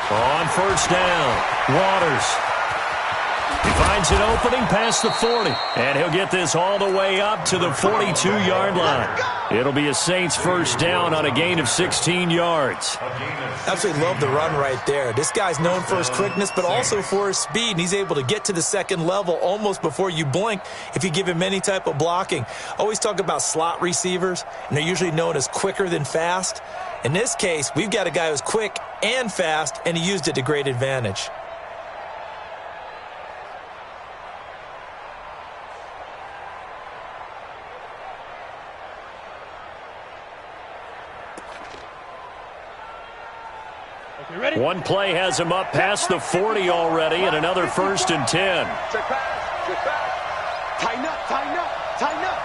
On first down, Waters. He finds an opening past the 40, and he'll get this all the way up to the 42-yard line. It'll be a Saints first down on a gain of 16 yards. Absolutely love the run right there. This guy's known for his quickness, but also for his speed, and he's able to get to the second level almost before you blink if you give him any type of blocking. Always talk about slot receivers, and they're usually known as quicker than fast. In this case, we've got a guy who's quick and fast, and he used it to great advantage. One play has him up past the 40 already, and another first and 10. Check pass. Check pass. Tighten up. Tighten up. Tighten up.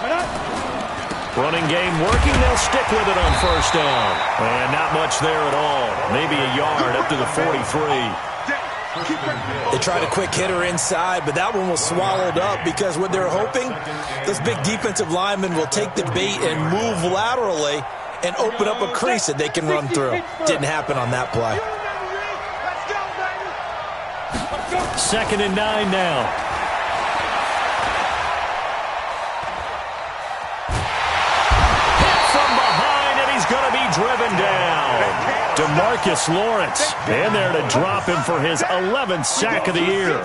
Tighten up. Running game working. They'll stick with it on first down. And not much there at all. Maybe a yard up to the 43. They tried a quick hitter inside, but that one was swallowed up because what they're hoping, those big defensive linemen will take the bait and move laterally and open up a crease that they can run through. Didn't happen on that play. 2nd and 9 now. Hit from behind, and he's going to be driven down. DeMarcus Lawrence in there to drop him for his 11th sack of the year.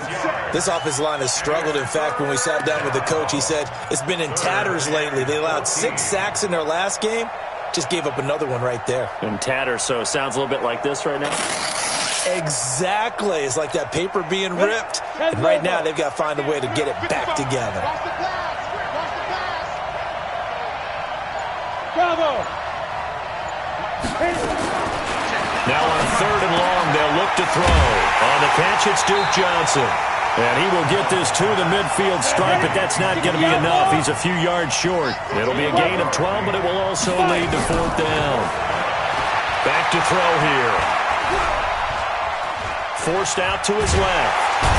This offensive line has struggled. In fact, when we sat down with the coach, he said it's been in tatters lately. They allowed 6 sacks in their last game. Just gave up another one right there. In tatters, so it sounds a little bit like this right now? Exactly. It's like that paper being ripped. And right now, they've got to find a way to get it back together. Bravo. Now on 3rd and long, they'll look to throw. On the catch, it's Duke Johnson. And he will get this to the midfield stripe, but that's not going to be enough. He's a few yards short. It'll be a gain of 12, but it will also lead to 4th down. Back to throw here. Forced out to his left.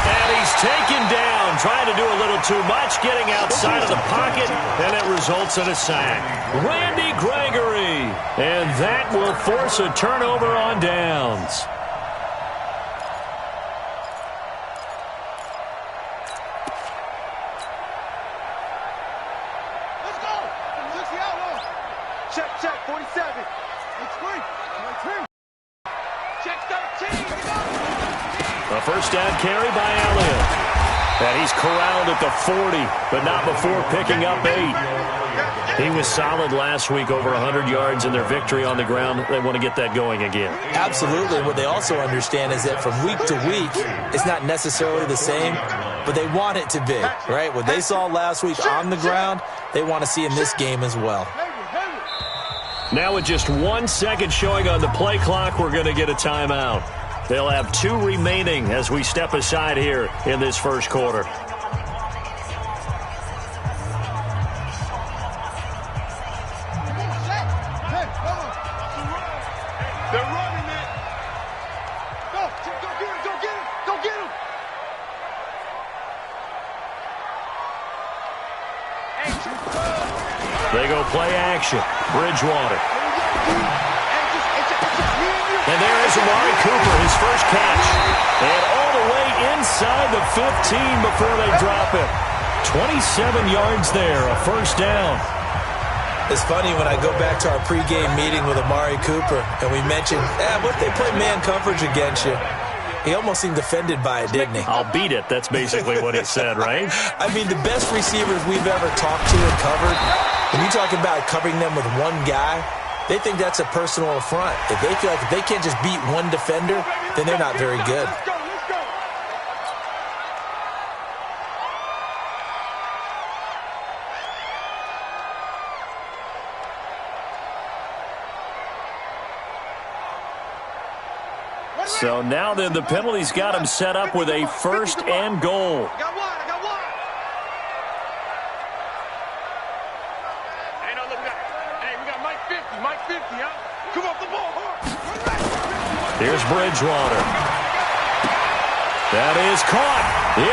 And he's taken down, trying to do a little too much, getting outside of the pocket, and it results in a sack. Randy Gregory. And that will force a turnover on downs. Check, 47. It's free. Check 13. A first down carry by Elliott. And he's corralled at the 40, but not before picking up 8. He was solid last week, over 100 yards in their victory on the ground. They want to get that going again. Absolutely. What they also understand is that from week to week, it's not necessarily the same, but they want it to be, right? What they saw last week on the ground, they want to see in this game as well. Now with just 1 second showing on the play clock, we're going to get a timeout. They'll have 2 remaining as we step aside here in this first quarter. They're running it. Go get him. They go play action. Bridgewater. And there is Amari Cooper, his first catch. And all the way inside the 15 before they drop it. 27 yards there, a first down. It's funny when I go back to our pregame meeting with Amari Cooper, and we mentioned, what if they play man coverage against you? He almost seemed offended by it, didn't he? I'll beat it. That's basically what he said, right? I mean, the best receivers we've ever talked to and covered, when you talk about covering them with one guy, they think that's a personal affront. If they feel like if they can't just beat one defender, then they're not very good. So now then, the penalty's got him set up with a first and goal. I got one. Hey, no, look, we got Mike 50, huh? Come off the ball, Here's Bridgewater. That is caught.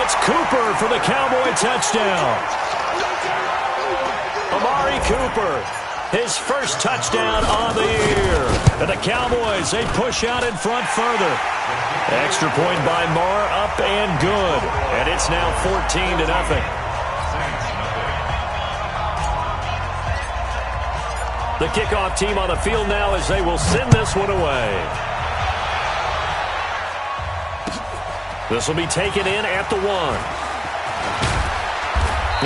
It's Cooper for the Cowboy touchdown. Amari Cooper, his first touchdown on the year. And the Cowboys, they push out in front further. Extra point by Marr, up and good. And it's now 14-0. The kickoff team on the field now as they will send this one away. This will be taken in at the 1.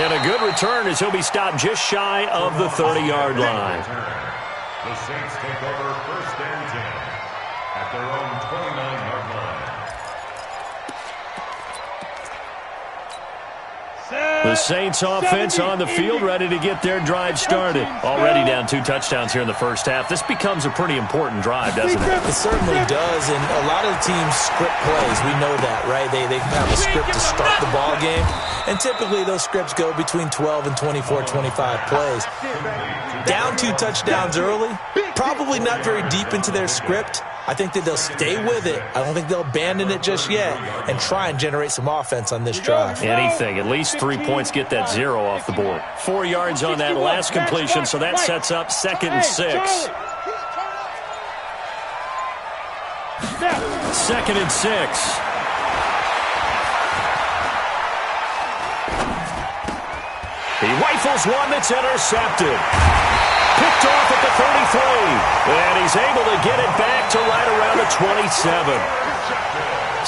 And a good return as he'll be stopped just shy of the 30-yard line. The Saints take over 1st and 10 at their own 29-yard line. The Saints offense on the field, ready to get their drive started. Already down 2 touchdowns here in the first half. This becomes a pretty important drive, doesn't it? It certainly does, and a lot of teams script plays. We know that, right? They have a script to start the ball game, and typically those scripts go between 12 and 24, 25 plays. Down 2 touchdowns early, probably not very deep into their script. I think that they'll stay with it. I don't think they'll abandon it just yet and try and generate some offense on this drive. Anything. At least 3 points, get that 0 off the board. 4 yards on that last completion, so that sets up 2nd and 6. 2nd and 6. He rifles one that's intercepted. Picked off at the 33. And he's able to get it back to right around the 27.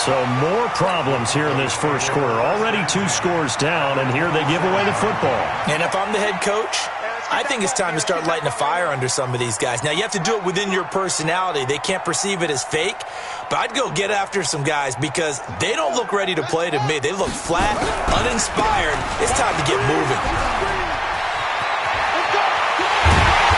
So more problems here in this first quarter. Already 2 scores down, and here they give away the football. And if I'm the head coach, I think it's time to start lighting a fire under some of these guys. Now, you have to do it within your personality. They can't perceive it as fake. But I'd go get after some guys because they don't look ready to play to me. They look flat, uninspired. It's time to get moving.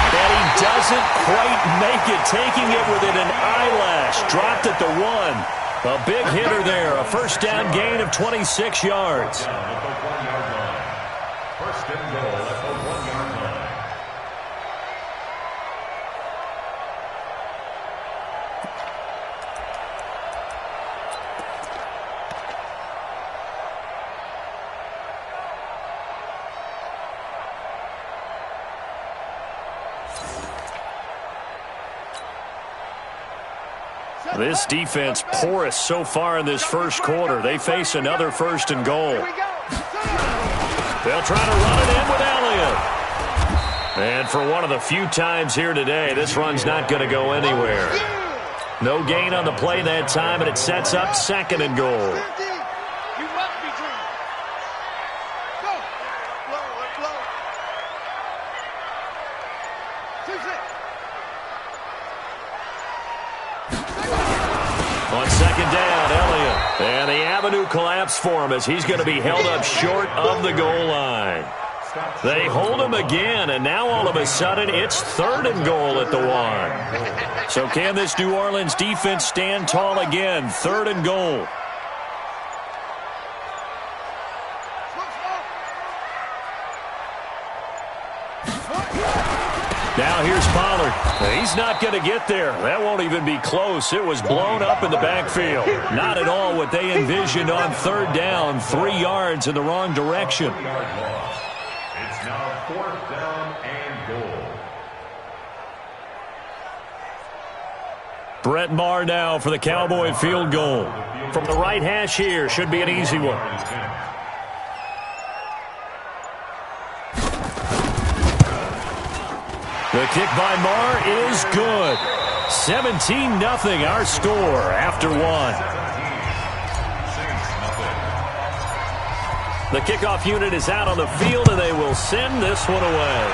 And he doesn't quite make it, taking it within an eyelash. Dropped at the 1. A big hitter there. A first down gain of 26 yards. First and goal at the 1-yard line. This defense porous so far in this first quarter. They face another 1st and goal. They'll try to run it in with Elliott. And for one of the few times here today, this run's not going to go anywhere. No gain on the play that time, and it sets up 2nd and goal. On 2nd down, Elliott. And the avenue collapsed for him as he's going to be held up short of the goal line. They hold him again, and now all of a sudden it's 3rd and goal at the 1. So can this New Orleans defense stand tall again? 3rd and goal. Now here's Pollard. He's not going to get there. That won't even be close. It was blown up in the backfield. Not at all what they envisioned on 3rd down. 3 yards in the wrong direction. It's now 4th down and goal. Brett Maher now for the Cowboy field goal. From the right hash here, should be an easy one. The kick by Maher is good. 17-0 our score after 1. The kickoff unit is out on the field, and they will send this one away.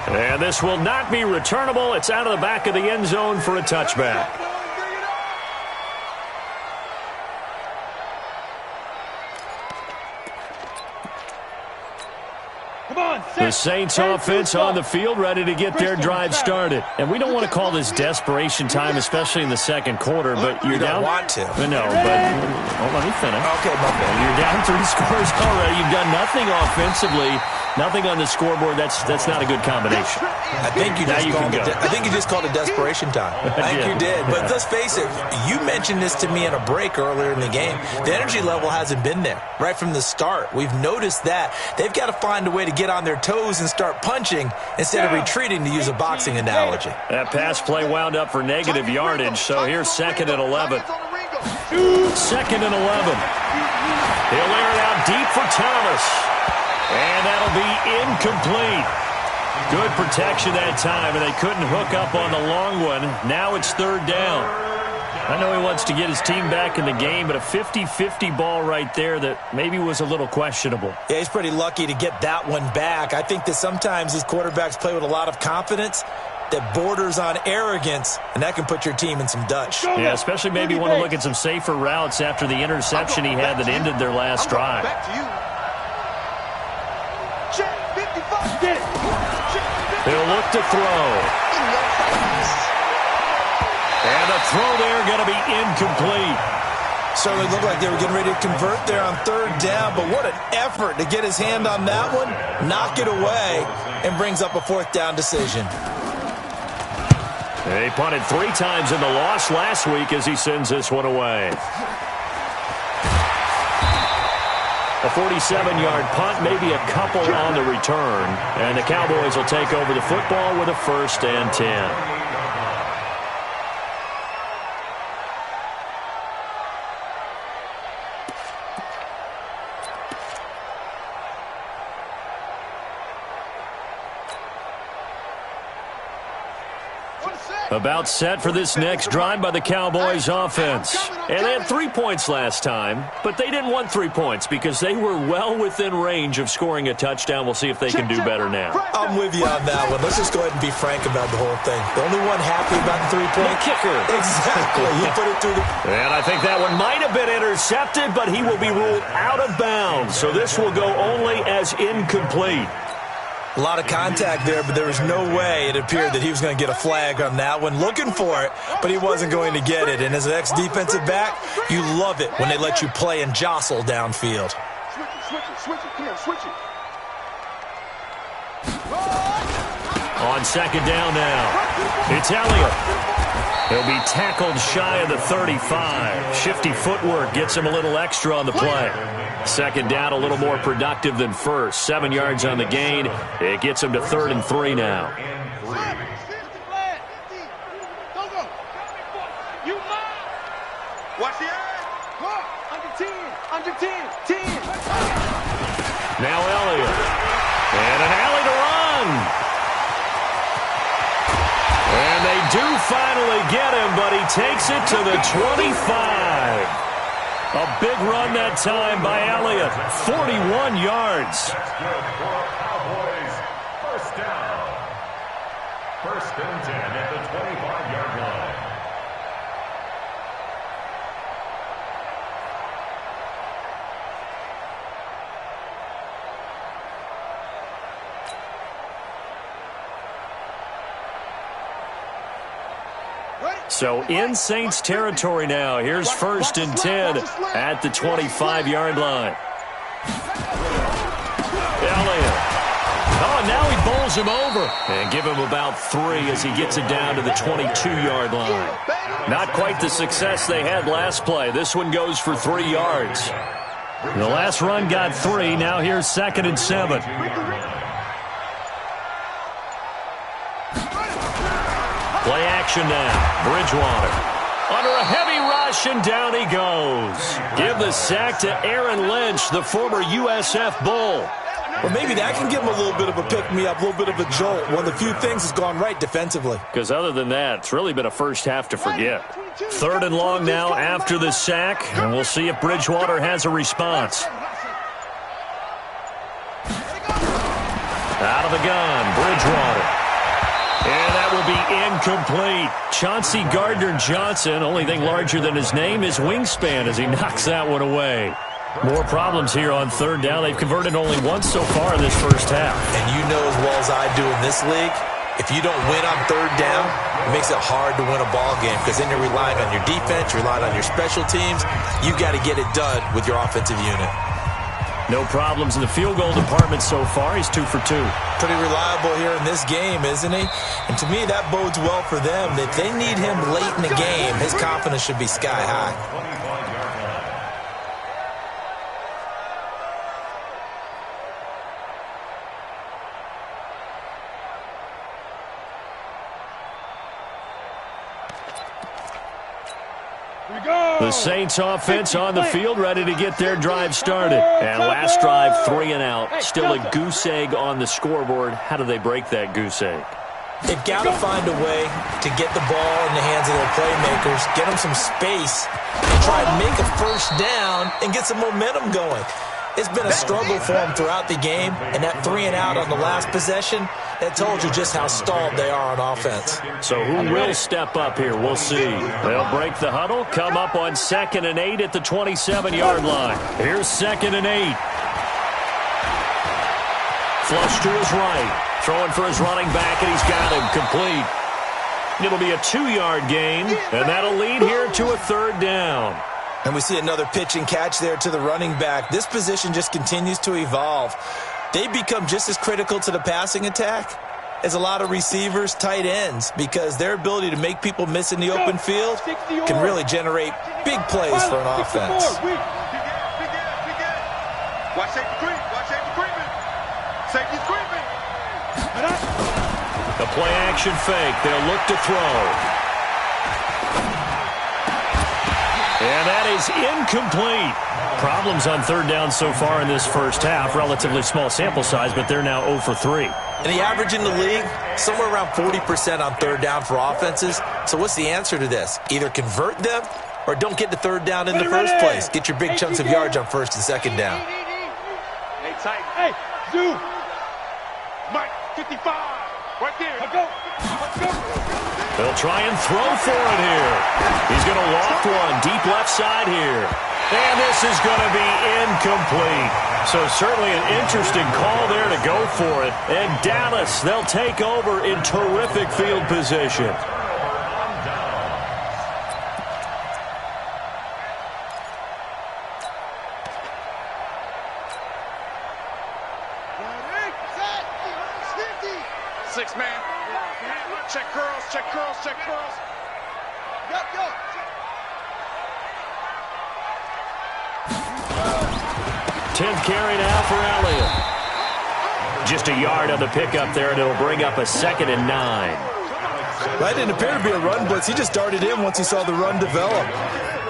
And this will not be returnable. It's out of the back of the end zone for a touchback. The Saints offense on the field, ready to get their drive started. And we don't want to call this desperation time, especially in the second quarter, but you're down. You don't want to. No, but let me finish. Okay, my bad. You're down 3 scores already. You've done nothing offensively. Nothing on the scoreboard. That's not a good combination. I think you just called it desperation time. I think you did. But let's face it, you mentioned this to me in a break earlier in the game. The energy level hasn't been there right from the start. We've noticed that. They've got to find a way to get on their toes and start punching instead of retreating, to use a boxing analogy. That pass play wound up for negative yardage, so here's 2nd and 11. 2nd and 11. He'll air it out deep for Thomas. And that'll be incomplete. Good protection that time, and they couldn't hook up on the long one. Now it's 3rd down. I know he wants to get his team back in the game, but a 50-50 ball right there that maybe was a little questionable. Yeah, he's pretty lucky to get that one back. I think that sometimes these quarterbacks play with a lot of confidence that borders on arrogance, and that can put your team in some Dutch. Yeah, especially maybe want to look at some safer routes after the interception he had that ended their last drive. Back to you. They'll look to throw. And the throw there going to be incomplete. Certainly looked like they were getting ready to convert there on 3rd down, but what an effort to get his hand on that one, knock it away, and brings up a 4th down decision. They punted 3 times in the loss last week as he sends this one away. A 47-yard punt, maybe a couple on the return. And the Cowboys will take over the football with a 1st and 10. About set for this next drive by the Cowboys offense. And they had 3 points last time, but they didn't want 3 points because they were well within range of scoring a touchdown. We'll see if they can do better now. I'm with you on that one. Let's just go ahead and be frank about the whole thing. The only one happy about the 3-point kicker. Exactly. He put it through the... And I think that one might have been intercepted, but he will be ruled out of bounds. So this will go only as incomplete. A lot of contact there, but there was no way it appeared that he was going to get a flag on that one. Looking for it, but he wasn't going to get it. And as an ex-defensive back, you love it when they let you play and jostle downfield. Switch it. Come on, switch it. On 2nd down now, it's Elliott. He'll be tackled shy of the 35. Shifty footwork gets him a little extra on the play. 2nd down, a little more productive than 1st. 7 yards on the gain. It gets him to 3rd and 3 now. Watch the eye. Under 10. Now Elliott. And an alley to run. And they do finally get him, but he takes it to the 25. A big run that time by Elliott. 41 yards. Cowboys, 1st down. 1st and 10 at the 25-yard line. So in Saints territory now. Here's 1st and 10 at the 25-yard line. Elliott. Oh, now he bowls him over. And give him about 3 as he gets it down to the 22-yard line. Not quite the success they had last play. This one goes for 3 yards. The last run got 3. Now here's 2nd and 7. Play action now. Bridgewater. Under a heavy rush, and down he goes. Give the sack to Aaron Lynch, the former USF Bull. Well, maybe that can give him a little bit of a pick-me-up, a little bit of a jolt. One of the few things that's gone right defensively. Because other than that, it's really been a first half to forget. 3rd and long now after the sack, and we'll see if Bridgewater has a response. Out of the gun, Bridgewater. And that will be incomplete. Chauncey Gardner-Johnson, only thing larger than his name is wingspan as he knocks that one away. More problems here on 3rd down. They've converted only once so far in this first half. And you know as well as I do in this league, if you don't win on 3rd down, it makes it hard to win a ball game because then you're relying on your defense, you're relying on your special teams. You've got to get it done with your offensive unit. No problems in the field goal department so far. He's 2 for 2. Pretty reliable here in this game, isn't he? And to me, that bodes well for them. If they need him late in the game, his confidence should be sky high. The Saints offense on the field, ready to get their drive started. And last drive, 3 and out. Still a goose egg on the scoreboard. How do they break that goose egg? They've got to find a way to get the ball in the hands of their playmakers, get them some space, and try and make a first down and get some momentum going. It's been a struggle for them throughout the game, and that 3 and out on the last possession, that told you just how stalled they are on offense. So who will step up here? We'll see. They'll break the huddle, come up on 2nd and 8 at the 27-yard line. Here's 2nd and 8. Flush to his right. Throwing for his running back, and he's got him complete. It'll be a 2-yard gain, and that'll lead here to a 3rd down. And we see another pitch and catch there to the running back. This position just continues to evolve. They become just as critical to the passing attack as a lot of receivers, tight ends, because their ability to make people miss in the open field can really generate big plays for an offense. Watch safety creep. Watch safety creeping. Safety's creeping. The play action fake. They'll look to throw. And that is incomplete. Problems on 3rd down so far in this first half. Relatively small sample size, but they're now 0 for 3. And the average in the league, somewhere around 40% on 3rd down for offenses. So what's the answer to this? Either convert them or don't get the 3rd down in the first place. Get your big chunks of yards on 1st and 2nd down. Hey, tight. Hey, Zoo. Mike, 55. Right there. Let's go. Let's go. They'll try and throw for it here. He's going to loft one deep left side here. And this is going to be incomplete. So certainly an interesting call there to go for it. And Dallas, they'll take over in terrific field position. Six man. Check curls, check curls, check curls. Go, go. 10th carry now for Elliott. Just a yard on the pickup there, and it'll bring up a 2nd and 9. That didn't appear to be a run blitz. He just darted in once he saw the run develop.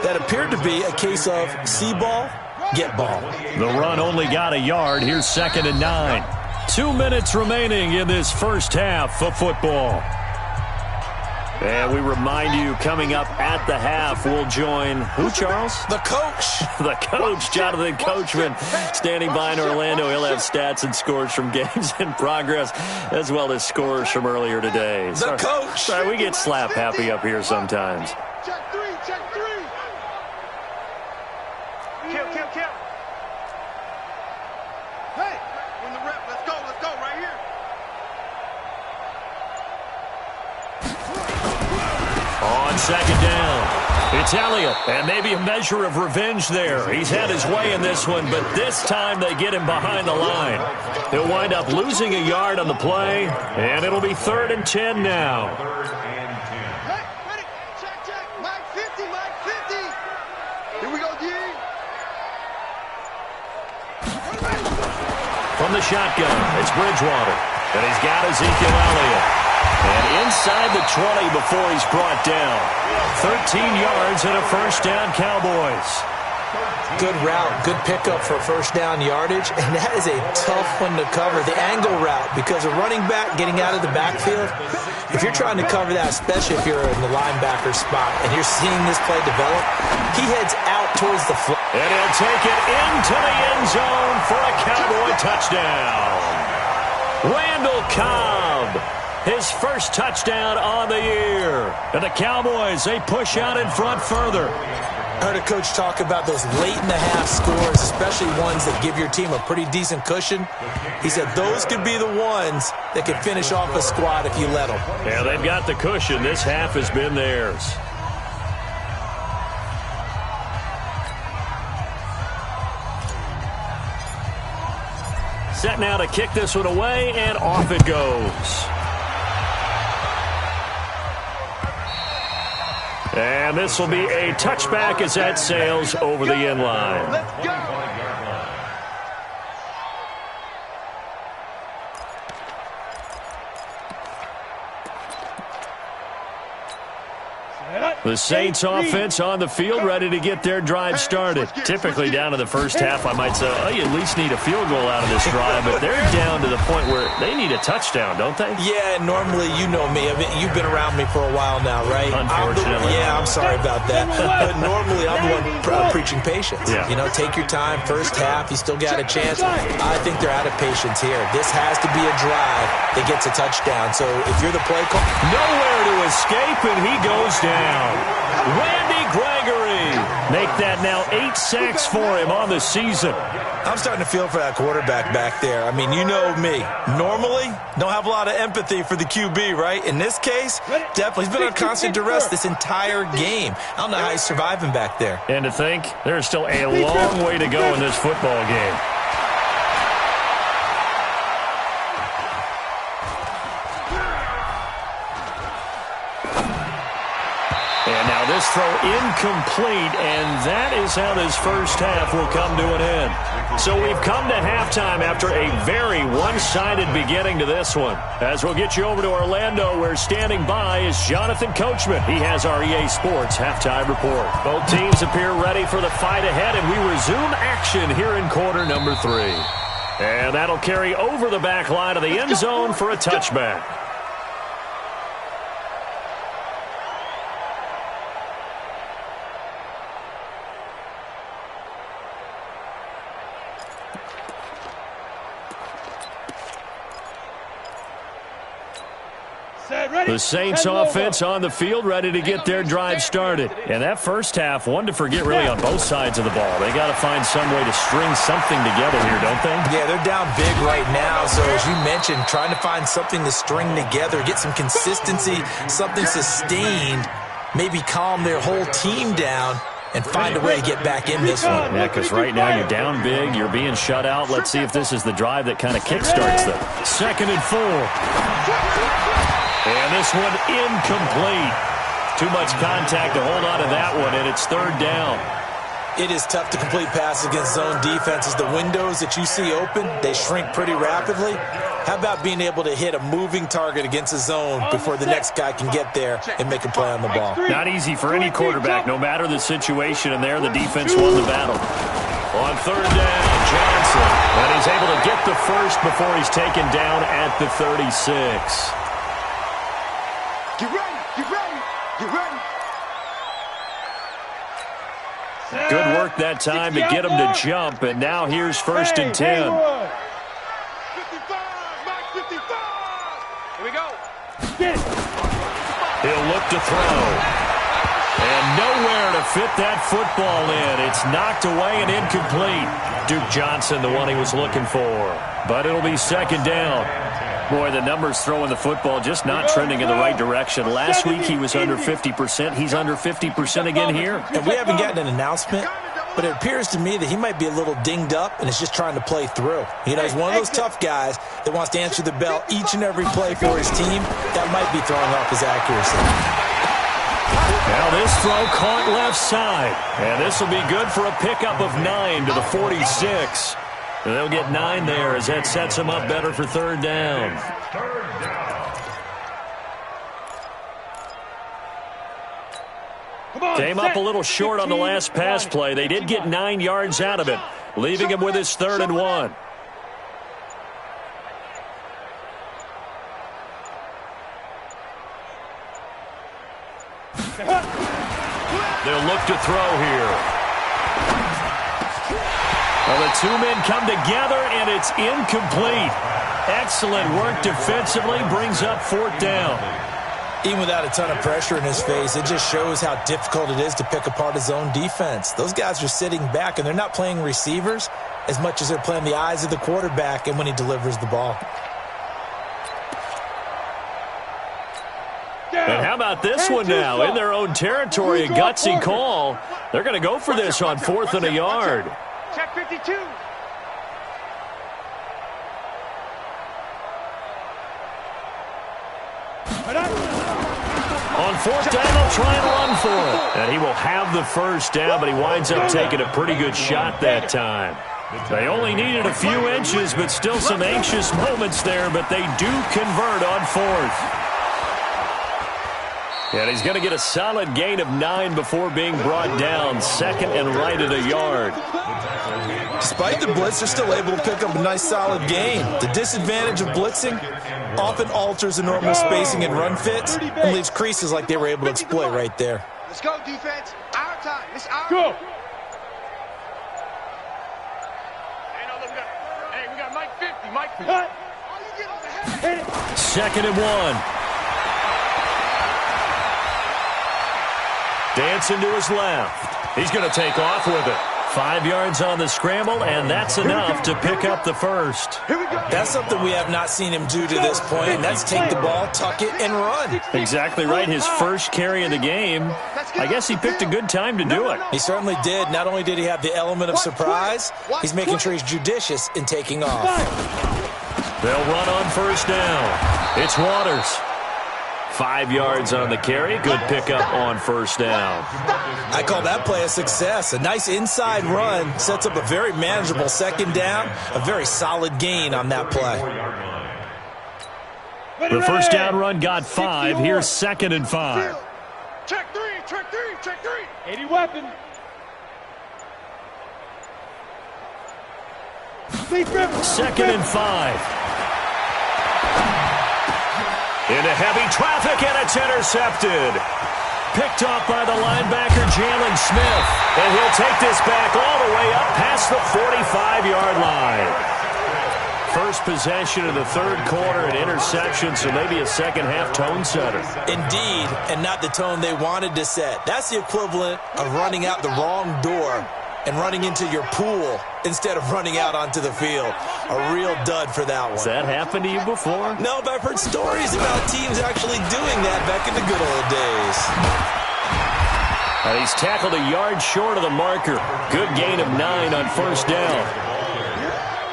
That appeared to be a case of see ball, get ball. The run only got a yard. Here's 2nd and 9. 2 minutes remaining in this first half of football. And we remind you, coming up at the half, we'll join who, Charles? The coach. The coach, Jonathan Coachman, standing by in Orlando. He'll have stats and scores from games in progress, as well as scores from earlier today. The coach. Sorry, we get slap happy up here sometimes. Check three, check three. Kill, kill, kill. Hey, when the rep, let's go right here. On 2nd down, it's Elliott, and maybe a measure of revenge there. He's had his way in this one, but this time they get him behind the line. He'll wind up losing a yard on the play, and it'll be 3rd and 10 now. Hey, ready, check, Mike 50, Mike 50. Here we go, D. From the shotgun, it's Bridgewater, and he's got Ezekiel Elliott. And inside the 20 before he's brought down. 13 yards and a first down, Cowboys. Good route, good pickup for first down yardage, and that is a tough one to cover, the angle route, because a running back getting out of the backfield, if you're trying to cover that, especially if you're in the linebacker spot, and you're seeing this play develop, he heads out towards the floor. And he'll take it into the end zone for a Cowboy touchdown. Randall Cobb, his first touchdown on the year. And the Cowboys, they push out in front further. I heard a coach talk about those late-in-the-half scores, especially ones that give your team a pretty decent cushion. He said those could be the ones that could finish off a squad if you let them. Yeah, they've got the cushion. This half has been theirs. set now to kick this one away, and off it goes. And this will be a touchback as that sails over the end line. Let's go. The Saints offense on the field, ready to get their drive started. Typically down to the first half, I might say, oh, you at least need a field goal out of this drive, but they're down to the point where they need a touchdown, don't they? Yeah, normally, you know me. I mean, you've been around me for a while now, right? Unfortunately. I'm sorry about that. But normally, I'm the one preaching patience. Yeah. You know, take your time. First half, you still got a chance. I think they're out of patience here. This has to be a drive that gets a touchdown. So if you're the play call, nowhere to escape, and he goes down. Randy Gregory. Make that now 8 sacks for him on the season. I'm starting to feel for that quarterback back there. I mean, you know me. Normally, don't have a lot of empathy for the QB, right? In this case, definitely. He's been on constant duress this entire game. I don't know how he's surviving back there. And to think, there's still a long way to go in this football game. This throw incomplete, and that is how this first half will come to an end. So we've come to halftime after a very one-sided beginning to this one. As we'll get you over to Orlando, where standing by is Jonathan Coachman. He has our EA Sports halftime report. Both teams appear ready for the fight ahead, and we resume action here in quarter number 3. And that'll carry over the back line of the end zone for a touchback. The Saints offense on the field, ready to get their drive started. And that first half, one to forget really on both sides of the ball. They got to find some way to string something together here, don't they? Yeah, they're down big right now. So as you mentioned, trying to find something to string together, get some consistency, something sustained, maybe calm their whole team down and find a way to get back in this one. Yeah, because right now you're down big, you're being shut out. Let's see if this is the drive that kind of kickstarts them. 2nd and 4. And this one incomplete. Too much contact to hold on to that one, and it's 3rd down. It is tough to complete passes against zone defenses. The windows that you see open, they shrink pretty rapidly. How about being able to hit a moving target against a zone before the next guy can get there and make a play on the ball? Not easy for any quarterback, no matter the situation, and there the defense won the battle. On 3rd down, Johnson. And he's able to get the first before he's taken down at the 36. Get ready, get ready, get ready. Good work that time to get him to jump, and now here's 1st and 10. 55, Mike 55. Here we go. He'll look to throw. And nowhere to fit that football in. It's knocked away and incomplete. Duke Johnson, the one he was looking for. But it'll be 2nd down. Boy, the numbers throwing the football just not trending in the right direction. Last week he was under 50%. He's under 50% again here. And we haven't gotten an announcement, but it appears to me that he might be a little dinged up and is just trying to play through. You know, he's one of those tough guys that wants to answer the bell each and every play for his team. That might be throwing off his accuracy. Now this throw caught left side. And this will be good for a pickup of 9 to the 46. And they'll get 9 there as that sets them up better for 3rd down. Came up a little short on the last pass play. They did get 9 yards out of it, leaving him with his 3rd and 1. They'll look to throw here. Well, the 2 men come together, and it's incomplete. Excellent work defensively, brings up 4th down. Even without a ton of pressure in his face, it just shows how difficult it is to pick apart his own defense. Those guys are sitting back, and they're not playing receivers as much as they're playing the eyes of the quarterback and when he delivers the ball. And how about this one now? In their own territory, a gutsy call. They're going to go for this on 4th and a yard. Check 52. On fourth down, they'll try and run for it. And he will have the first down, but he winds up taking a pretty good shot that time. They only needed a few inches, but still some anxious moments there, but they do convert on fourth. And he's going to get a solid gain of 9 before being brought down, second and right at a yard. Despite the blitz, they're still able to pick up a nice solid gain. The disadvantage of blitzing often alters the normal spacing and run fits and leaves creases like they were able to exploit right there. Let's go, defense. Our time. It's our time. Hey, we got Mike 50. Mike 50. All you get on the head. Second and 1. Dancing to his left. He's going to take off with it. 5 yards on the scramble, and that's enough to pick up the first. That's something we have not seen him do to this point, and that's take the ball, tuck it, and run. Exactly right. His first carry of the game. I guess he picked a good time to do it. He certainly did. Not only did he have the element of surprise, he's making sure he's judicious in taking off. They'll run on first down. It's Waters. 5 yards on the carry. Good pickup on first down. I call that play a success. A nice inside run sets up a very manageable second down. A very solid gain on that play. The first down run got 5. Here's second and 5. Check three, check three, check three. 80 weapon. Second and 5. Into heavy traffic, and it's intercepted. Picked off by the linebacker, Jalen Smith. And he'll take this back all the way up past the 45-yard line. First possession of the third quarter, an interception, so maybe a second-half tone setter. Indeed, and not the tone they wanted to set. That's the equivalent of running out the wrong door and running into your pool instead of running out onto the field. A real dud for that one. Has that happened to you before? No, but I've heard stories about teams actually doing that back in the good old days. And he's tackled a yard short of the marker. Good gain of 9 on first down.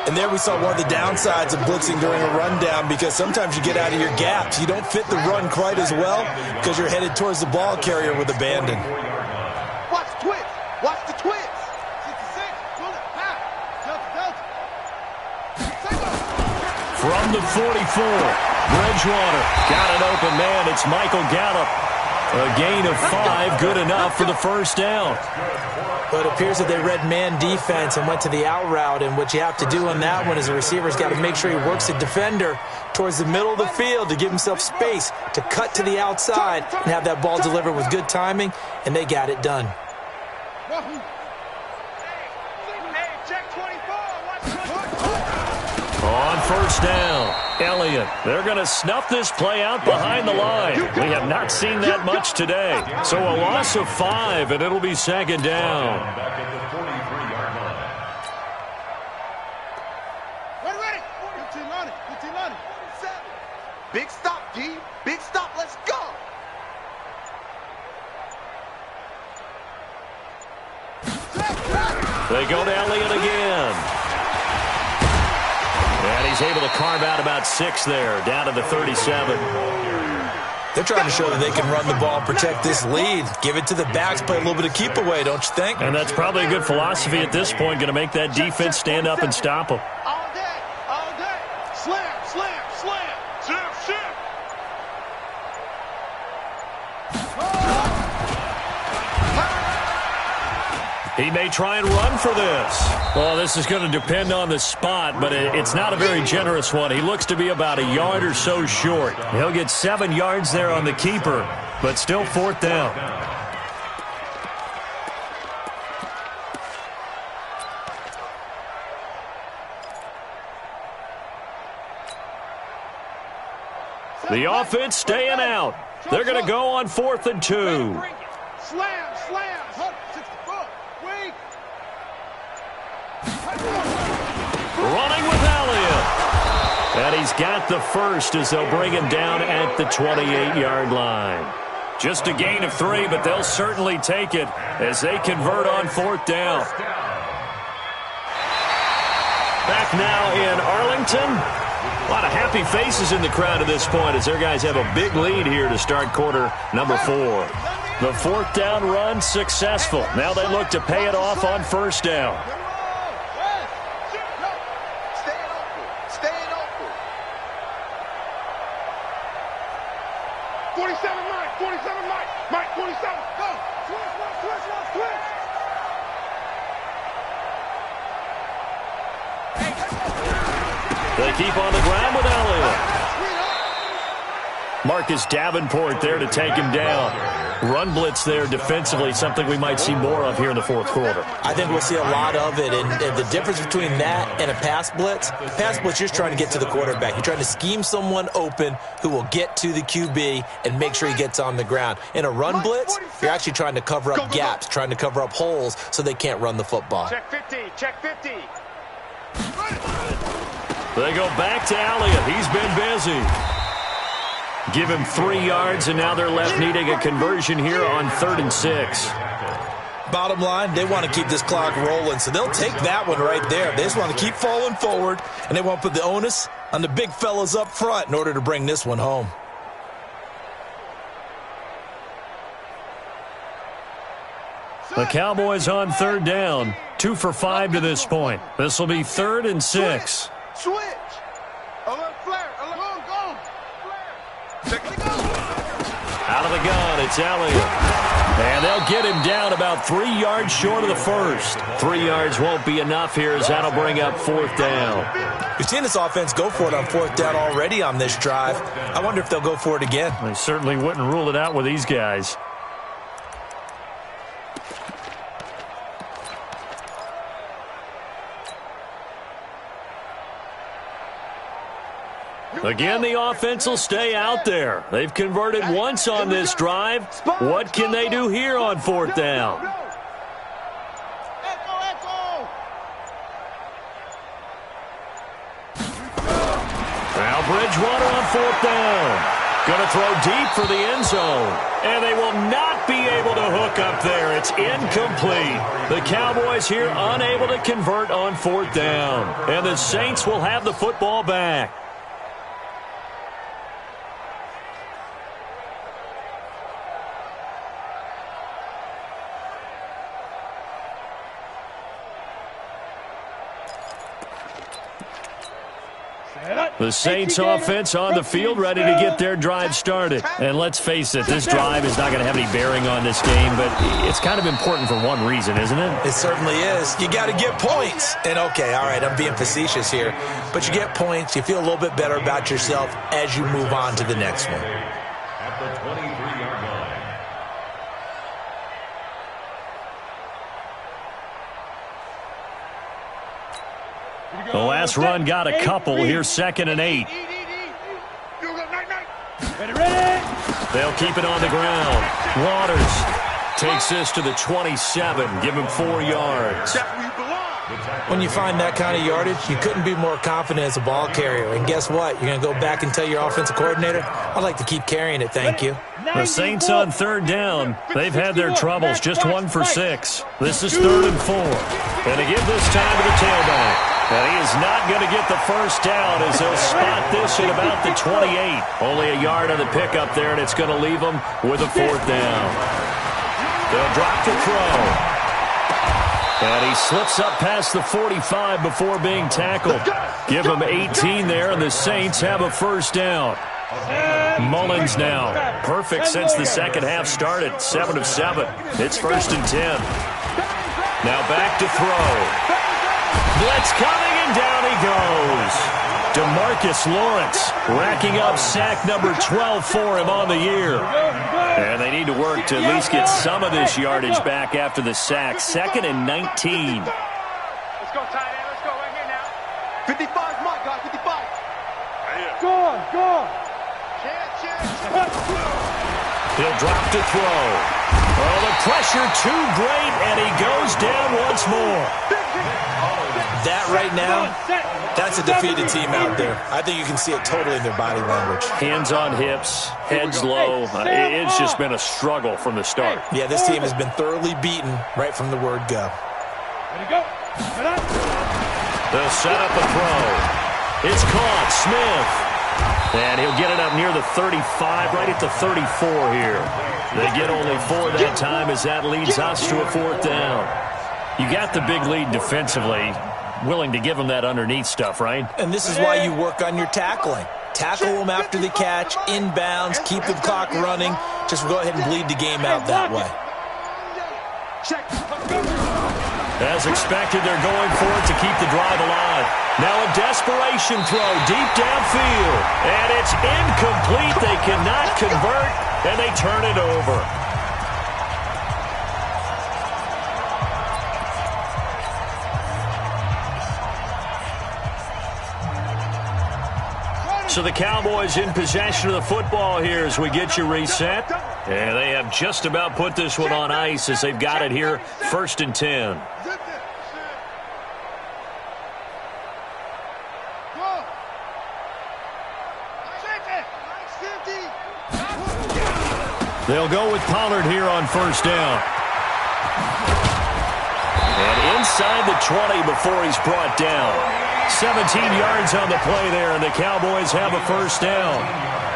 And there we saw one of the downsides of blitzing during a rundown, because sometimes you get out of your gaps. You don't fit the run quite as well because you're headed towards the ball carrier with abandon. Watch the twist. Watch the twist. 66. Pull it. Half. Delta. From the 44, Bridgewater got an open man. It's Michael Gallup. A gain of 5, good enough for the first down. But it appears that they read man defense and went to the out route, and what you have to do on that one is the receiver's got to make sure he works the defender towards the middle of the field to give himself space to cut to the outside and have that ball delivered with good timing, and they got it done. On first down, Elliott. They're going to snuff this play out behind the line. We have not seen that much today. So a loss of 5, and it'll be second down. Back at the 43-yard line. Ready. 15 on it. 15 on it. 7. Big stop, D. Big stop. Let's go. They go to Elliott again. And he's able to carve out about 6 there, down to the 37. They're trying to show that they can run the ball and protect this lead. Give it to the backs, play a little bit of keep away, don't you think? And that's probably a good philosophy at this point, going to make that defense stand up and stop them. All day. All day. Slam, slam, slam. Slam, slam. He may try and run for this. Well, this is going to depend on the spot, but it's not a very generous one. He looks to be about a yard or so short. He'll get 7 yards there on the keeper, but still fourth down. The offense staying out. They're going to go on 4th and 2. Slam, slam. 64. Wait. Running with Elliott. And he's got the first as they'll bring him down at the 28-yard line. Just a gain of 3, but they'll certainly take it as they convert on 4th down. Back now in Arlington. A lot of happy faces in the crowd at this point as their guys have a big lead here to start quarter number 4. The fourth down run successful. Now they look to pay it off on first down. They keep on the ground with Elliott. Marcus Davenport there to take him down. Run blitz there defensively, something we might see more of here in the fourth quarter. I think we'll see a lot of it, and the difference between that and a pass blitz, you're just trying to get to the quarterback. You're trying to scheme someone open who will get to the QB and make sure he gets on the ground. In a run blitz, you're actually trying to cover up gaps, trying to cover up holes so they can't run the football. Check 50, check 50. They go back to Elliott. He's been busy. Give him 3 yards, and now they're left needing a conversion here on 3rd and 6. Bottom line, they want to keep this clock rolling, so they'll take that one right there. They just want to keep falling forward, and they want to put the onus on the big fellas up front in order to bring this one home. The Cowboys on 3rd down. 2 for 5 to this point. This will be 3rd and 6. Switch. Alert flare. Alert. Go. Out of the gun, it's Elliott. And they'll get him down about 3 yards short of the first. 3 yards won't be enough here as that'll bring up 4th down. We've seen this offense go for it on 4th down already on this drive. I wonder if they'll go for it again. They certainly wouldn't rule it out with these guys. Again, the offense will stay out there. They've converted once on this drive. What can they do here on 4th down? Now Bridgewater on 4th down. Going to throw deep for the end zone. And they will not be able to hook up there. It's incomplete. The Cowboys here unable to convert on 4th down. And the Saints will have the football back. The Saints offense on the field, ready to get their drive started. And let's face it, this drive is not going to have any bearing on this game, but it's kind of important for one reason, isn't it? It certainly is. You got to get points. And okay, all right, I'm being facetious here, but you get points, you feel a little bit better about yourself as you move on to the next one. At the 23-yard line. The last run got a couple. Here's 2nd and 8. They'll keep it on the ground. Waters takes this to the 27. Give him 4 yards. When you find that kind of yardage, you couldn't be more confident as a ball carrier. And guess what? You're going to go back and tell your offensive coordinator, I'd like to keep carrying it, thank you. The Saints on 3rd down. They've had their troubles. Just 1 for 6. This is 3rd and 4. And to give this time to the tailback. And he is not going to get the first down as they'll spot this at about the 28. Only a yard on the pickup there, and it's going to leave them with a 4th down. They'll drop to throw. And he slips up past the 45 before being tackled. Give him 18 there, and the Saints have a first down. Mullins now. Perfect since the second half started. 7 of 7. It's 1st and 10. Now back to throw. Blitz coming, and down he goes. DeMarcus Lawrence racking up sack number 12 for him on the year. And they need to work to at least get some of this yardage back after the sack. 2nd and 19. Let's go, tight end. Let's go right here now. 55, Mike, guys, 55. Go on. He'll drop to throw. Oh, the pressure too great, and he goes down once more. That right now, that's a defeated team out there. I think you can see it totally in their body language. Hands on hips, heads low. It's just been a struggle from the start. Yeah, this team has been thoroughly beaten right from the word go. Ready, go. They'll set up a throw. It's caught. Smith. And he'll get it up near the 35, right at the 34 here. They get only 4 that time as that leads us to a 4th down. You got the big lead defensively. Willing to give them that underneath stuff, right? And this is why you work on your tackling. Tackle them after the catch, inbounds, keep the clock running. Just go ahead and bleed the game out that way. As expected, they're going for it to keep the drive alive. Now a desperation throw deep downfield. And it's incomplete. They cannot convert, and they turn it over. So the Cowboys in possession of the football here as we get you reset. And they have just about put this one on ice as they've got it here, 1st and 10. They'll go with Pollard here on 1st down. And inside the 20 before he's brought down. 17 yards on the play there, and the Cowboys have a 1st down.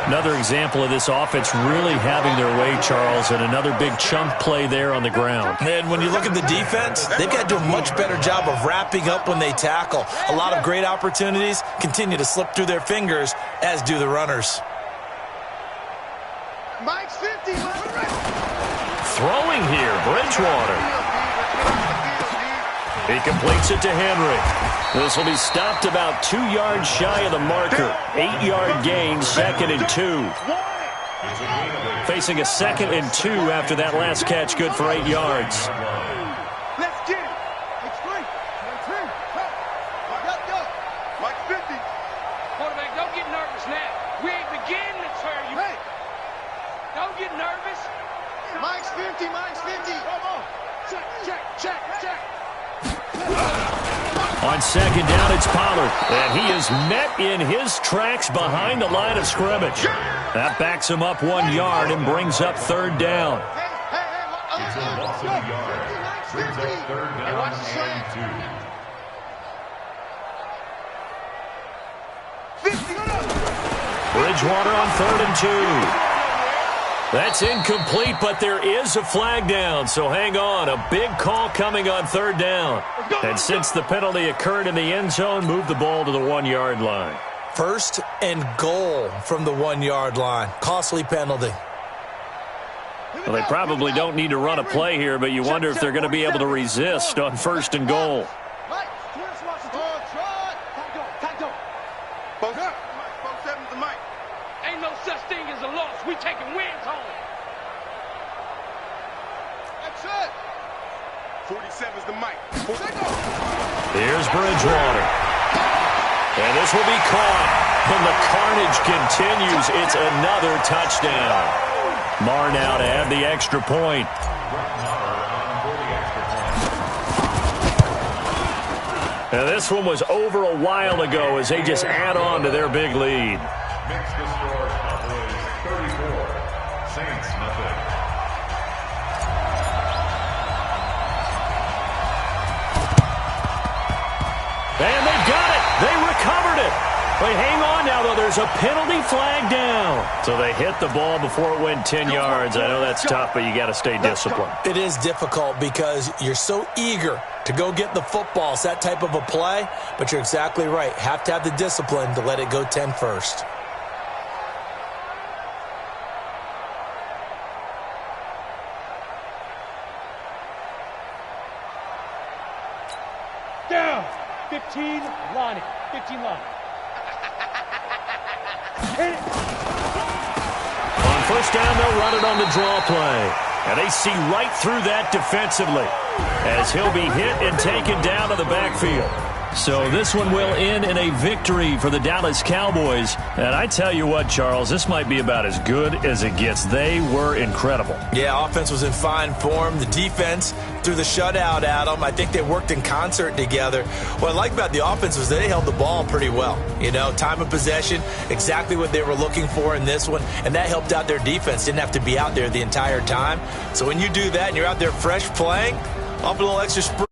Another example of this offense really having their way, Charles, and another big chunk play there on the ground. And when you look at the defense, they've got to do a much better job of wrapping up when they tackle. A lot of great opportunities continue to slip through their fingers, as do the runners. Mike's 50. Throwing here, Bridgewater. He completes it to Henry. This will be stopped about 2 yards shy of the marker. 8-yard gain, 2nd and 2. Facing a 2nd and 2 after that last catch, good for 8 yards. Let's get it. It's free. Go. Mike's 50. Quarterback, don't get nervous now. We ain't beginning to turn you. Hey. Don't get nervous. Mike's 50. Come on. Check. On 2nd down, it's Pollard. And he is met in his tracks behind the line of scrimmage. That backs him up 1 yard and brings up 3rd down. It's a loss of a yard. Brings up 3rd down and 2. Bridgewater on 3rd and 2. That's incomplete, but there is a flag down, so hang on. A big call coming on 3rd down. And since the penalty occurred in the end zone, move the ball to the 1-yard line. 1st and goal from the 1-yard line. Costly penalty. Well, they probably don't need to run a play here, but you wonder if they're going to be able to resist on 1st and goal. Ain't no such thing as a loss. We taking wins home. That's it. 47's the mic. Here's Bridgewater. And this will be caught. And the carnage continues. It's another touchdown. Marr now to add the extra point. And this one was over a while ago as they just add on to their big lead. Makes the score Cowboys 34, Saints nothing. And they got it. They recovered it. They hang on now, though. There's a penalty flag down. So they hit the ball before it went 10 yards. I know that's tough, but you got to stay disciplined. It is difficult because you're so eager to go get the football. It's that type of a play, but you're exactly right. Have to have the discipline to let it go 10 first. Down. 15, Lonnie. 15, Lonnie. Hit it. On 1st down, they'll run it on the draw play. And they see right through that defensively as he'll be hit and taken down to the backfield. So this one will end in a victory for the Dallas Cowboys. And I tell you what, Charles, this might be about as good as it gets. They were incredible. Yeah, offense was in fine form. The defense threw the shutout at them. I think they worked in concert together. What I like about the offense was they held the ball pretty well. You know, time of possession, exactly what they were looking for in this one. And that helped out their defense. Didn't have to be out there the entire time. So when you do that and you're out there fresh playing, off a little extra sprint.